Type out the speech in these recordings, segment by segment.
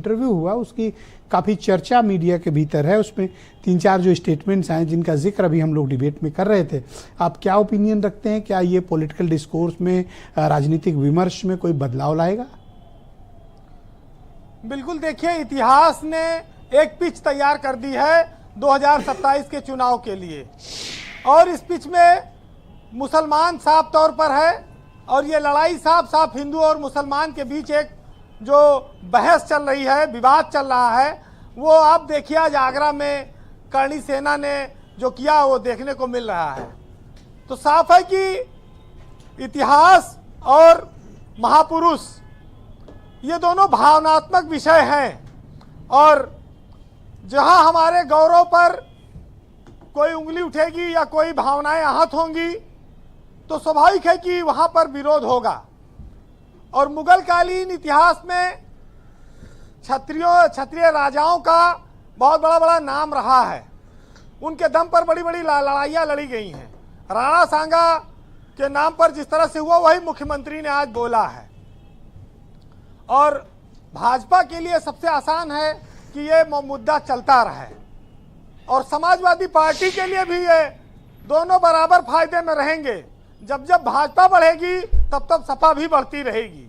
Interview हुआ उसकी काफ़ी चर्चा मीडिया के भीतर है। उसमें 3-4 जो स्टेटमेंट्स हैं जिनका जिक्र अभी हम लोग डिबेट में कर रहे थे, आप क्या ओपिनियन रखते हैं? क्या ये पॉलिटिकल डिस्कोर्स में, राजनीतिक विमर्श में कोई बदलाव लाएगा? बिल्कुल, देखिए इतिहास ने एक पिच तैयार कर दी है 2027 के चुनाव के लिए, और इस पिच में मुसलमान साफ तौर पर है, और ये लड़ाई साफ हिंदू और मुसलमान के बीच एक जो बहस चल रही है, विवाद चल रहा है, वो आप देखिए आज आगरा में करणी सेना ने जो किया वो देखने को मिल रहा है। तो साफ है कि इतिहास और महापुरुष ये दोनों भावनात्मक विषय हैं, और जहां हमारे गौरव पर कोई उंगली उठेगी या कोई भावनाएं आहत होंगी तो स्वाभाविक है कि वहां पर विरोध होगा। और मुगल कालीन इतिहास में क्षत्रिय राजाओं का बहुत बड़ा नाम रहा है। उनके दम पर बड़ी लड़ाइयाँ लड़ी गई हैं। राणा सांगा के नाम पर जिस तरह से हुआ वही मुख्यमंत्री ने आज बोला है। और भाजपा के लिए सबसे आसान है कि ये मुद्दा चलता रहे, और समाजवादी पार्टी के लिए भी ये दोनों बराबर फायदे में रहेंगे। जब भाजपा बढ़ेगी तब सपा भी बढ़ती रहेगी,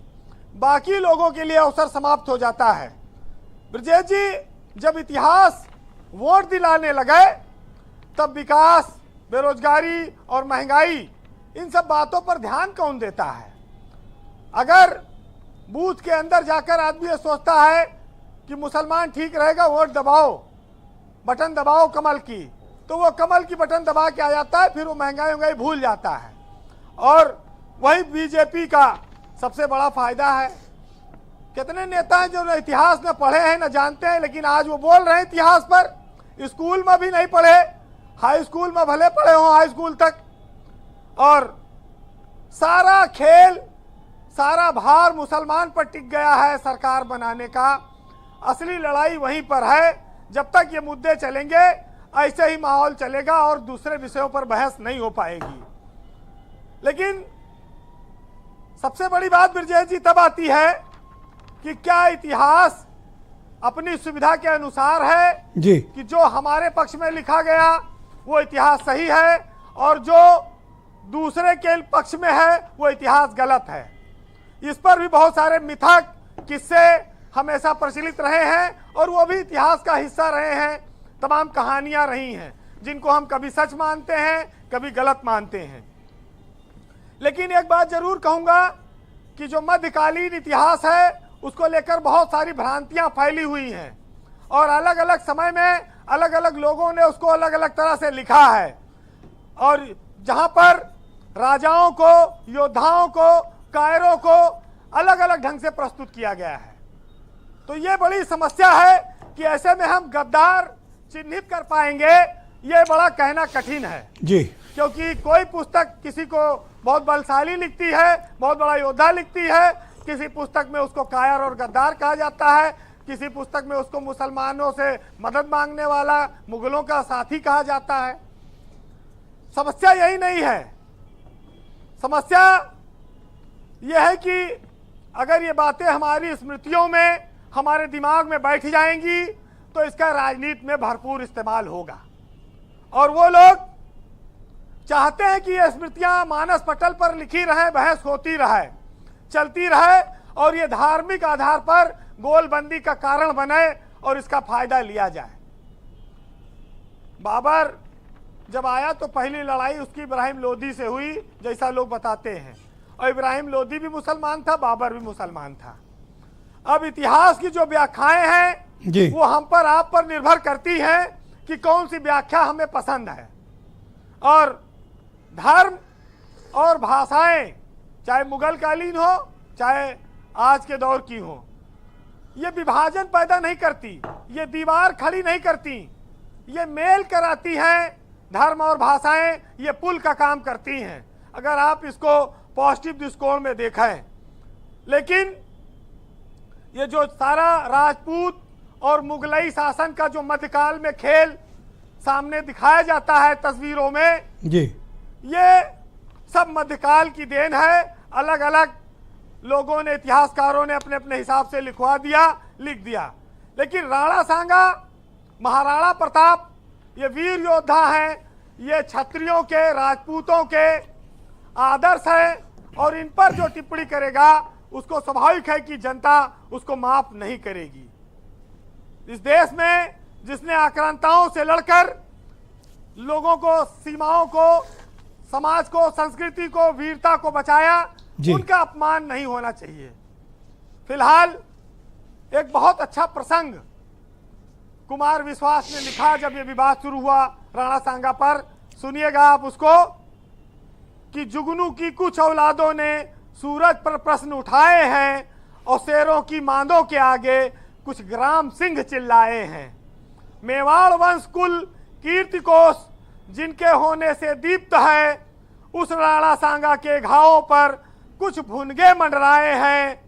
बाकी लोगों के लिए अवसर समाप्त हो जाता है। ब्रजेश जी, जब इतिहास वोट दिलाने लगे तब विकास, बेरोजगारी और महंगाई, इन सब बातों पर ध्यान कौन देता है? अगर बूथ के अंदर जाकर आदमी ये सोचता है कि मुसलमान ठीक रहेगा, वोट दबाओ, बटन दबाओ कमल की, तो वो कमल की बटन दबा के आ जाता है, फिर वो महंगाई भूल जाता है। और वही बीजेपी का सबसे बड़ा फायदा है। कितने नेता हैं जो इतिहास न पढ़े हैं न जानते हैं, लेकिन आज वो बोल रहे हैं इतिहास पर। स्कूल में भी नहीं पढ़े, हाई स्कूल में भले पढ़े हों, हाई स्कूल तक, और सारा खेल, सारा भार मुसलमान पर टिक गया है सरकार बनाने का। असली लड़ाई वहीं पर है। जब तक ये मुद्दे चलेंगे ऐसे ही माहौल चलेगा और दूसरे विषयों पर बहस नहीं हो पाएगी। लेकिन सबसे बड़ी बात ब्रजेश जी तब आती है कि क्या इतिहास अपनी सुविधा के अनुसार है जी, कि जो हमारे पक्ष में लिखा गया वो इतिहास सही है और जो दूसरे के पक्ष में है वो इतिहास गलत है। इस पर भी बहुत सारे मिथक, किस्से हमेशा प्रचलित रहे हैं, और वो भी इतिहास का हिस्सा रहे हैं। तमाम कहानियां रही हैं जिनको हम कभी सच मानते हैं, कभी गलत मानते हैं। लेकिन एक बात जरूर कहूंगा कि जो मध्यकालीन इतिहास है उसको लेकर बहुत सारी भ्रांतियां फैली हुई हैं, और अलग अलग समय में अलग अलग लोगों ने उसको अलग अलग तरह से लिखा है। और जहां पर राजाओं को, योद्धाओं को, कायरों को अलग अलग ढंग से प्रस्तुत किया गया है। तो ये बड़ी समस्या है कि ऐसे में हम गद्दार चिन्हित कर पाएंगे, ये बड़ा कहना कठिन है जी, क्योंकि कोई पुस्तक किसी को बहुत बलशाली लिखती है, बहुत बड़ा योद्धा लिखती है, किसी पुस्तक में उसको कायर और गद्दार कहा जाता है, किसी पुस्तक में उसको मुसलमानों से मदद मांगने वाला, मुगलों का साथी कहा जाता है। समस्या यही नहीं है। समस्या यह है कि अगर ये बातें हमारी स्मृतियों में, हमारे दिमाग में बैठ जाएंगी तो इसका राजनीति में भरपूर इस्तेमाल होगा, और वो लोग चाहते हैं कि ये स्मृतियां मानस पटल पर लिखी रहे, बहस होती रहे, चलती रहे, और ये धार्मिक आधार पर गोलबंदी का कारण बने और इसका फायदा लिया जाए। बाबर जब आया तो पहली लड़ाई उसकी इब्राहिम लोदी से हुई, जैसा लोग बताते हैं, और इब्राहिम लोदी भी मुसलमान था, बाबर भी मुसलमान था। अब इतिहास की जो व्याख्याएं हैं वो हम पर, आप पर निर्भर करती हैं कि कौन सी व्याख्या हमें पसंद है। और धर्म और भाषाएं, चाहे मुगल कालीन हो चाहे आज के दौर की हो, ये विभाजन पैदा नहीं करती, ये दीवार खड़ी नहीं करती, ये मेल कराती हैं। धर्म और भाषाएं ये पुल का काम करती हैं, अगर आप इसको पॉजिटिव दृष्टिकोण में देखें। लेकिन ये जो सारा राजपूत और मुगलई शासन का जो मध्यकाल में खेल सामने दिखाया जाता है तस्वीरों में जी, ये सब मध्यकाल की देन है। अलग अलग लोगों ने, इतिहासकारों ने अपने अपने हिसाब से लिख दिया। लेकिन राणा सांगा, महाराणा प्रताप ये वीर योद्धा हैं, ये क्षत्रियों के, राजपूतों के आदर्श हैं और इन पर जो टिप्पणी करेगा उसको स्वाभाविक है कि जनता उसको माफ नहीं करेगी। इस देश में जिसने आक्रांताओं से लड़कर लोगों को, सीमाओं को, समाज को, संस्कृति को, वीरता को बचाया, उनका अपमान नहीं होना चाहिए। फिलहाल एक बहुत अच्छा प्रसंग कुमार विश्वास ने लिखा जब ये विवाद शुरू हुआ राणा सांगा पर, सुनिएगा आप उसको, कि जुगनू की कुछ औलादों ने सूरज पर प्रश्न उठाए हैं और शेरों की मांदों के आगे कुछ ग्राम सिंह चिल्लाए हैं। मेवाड़ वंश कुल कीर्ति कोश जिनके होने से दीप्त है, उस राणा सांगा के घावों पर कुछ भुनगे मंडराए हैं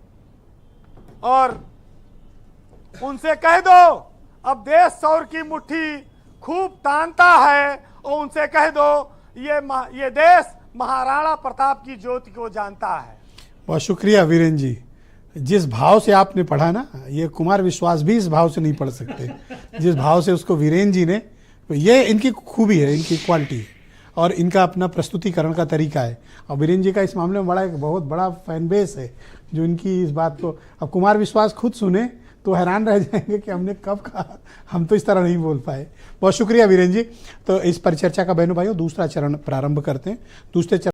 और उनसे कह दो अब देश सौर की मुट्ठी खूब तानता है और उनसे कह दो ये देश महाराणा प्रताप की ज्योति को जानता है। बहुत शुक्रिया वीरेंद्र जी। जिस भाव से आपने पढ़ा ना, ये कुमार विश्वास भी इस भाव से नहीं पढ़ सकते जिस भाव से उसको वीरेंद्र जी ने, ये इनकी खूबी है, इनकी क्वालिटी है और इनका अपना प्रस्तुतिकरण का तरीका है। और वीरेंद्र जी का इस मामले में एक बहुत बड़ा फैन बेस है जो इनकी इस बात को, अब कुमार विश्वास खुद सुने तो हैरान रह जाएंगे कि हमने कब कहा, हम तो इस तरह नहीं बोल पाए। बहुत शुक्रिया वीरेंद्र जी। तो इस परिचर्चा का बहनों भाइयों दूसरा चरण प्रारंभ करते हैं। दूसरे चरण